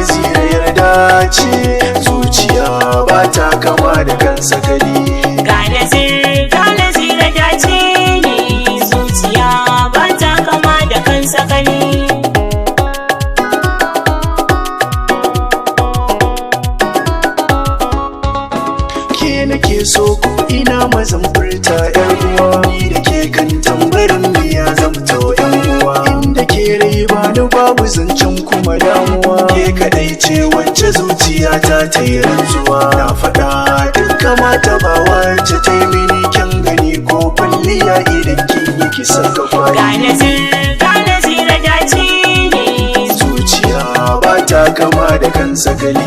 nazira yarda ce, zuciya ba ta kama da kan sakali. Ga nazira dace ne, zuciya ba ta kama da kan sakali. Ke nake so ko ina mazan furta yar uwa, ni da ke kan tambarin miya zamto yan uwa. Inda ke rai ba ni babu zancen kuma damuwa, ke kadai ce wacce zuciyata ta yi rantsuwa. Na faɗa duk kamata ba wacce ta yi mini kyan gani ko kwalliya idan kin yi kisan ka kwali. Ga nazira dace ne, zuciya ba ta kama da kan sakali.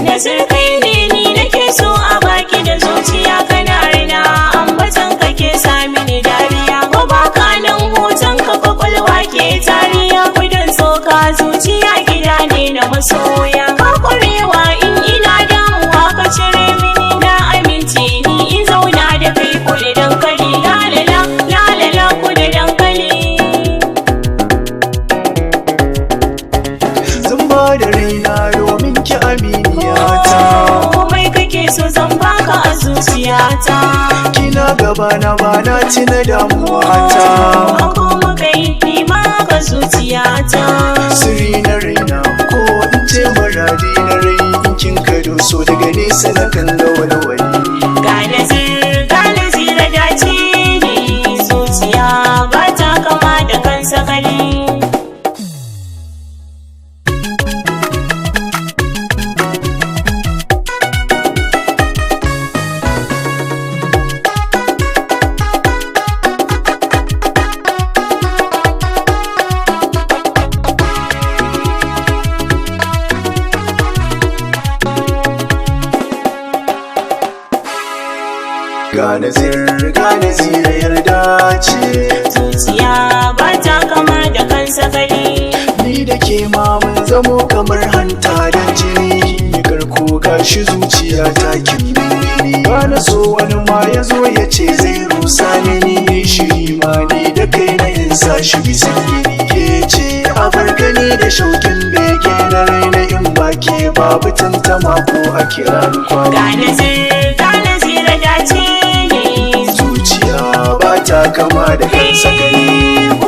Nazir kai ne ni nake so a baki da zuciya kana rina, ambatan ka ke sami ni dariya, ko baka nan hoton ka kwakwalwa ke tariya. Gudan soka zuciya gida ne na masoya, ka kwarewa in ina damuwa ka cire mini, na amince ni in zauna da kai ko da dankali. Lalala ko da dankali. Zan ba da raina domin ki aminiyata, komai kake so zan baka a zuciyata. kina gaba na bana tina damuwata. Ako makai ni ma ka zuciyata. Sirri na raina ko in ce maradi na rai, in kin kado so daga nesa na kan ga walwali. Ga nazira dace ne, zuciya ba ta kama da kan sakali. Ga nazira yarda ce, Zuciya ba ta kama da kan sakali. ni da ke ma mun zamo kamar hanta da jini. Kin yi karko gashi zuciya ta kin bini, ba na so wani ma ya zo ya ce zai rusa ni. Ni shiri ma ni da kai na yin sa shi bisan gini. Ke ce a gani da shaukin bege na raina, in ba ke babu tantama ko a kira ni kwani. Ga nazira dace ne, Zuciya ba ta kama da kan sakali.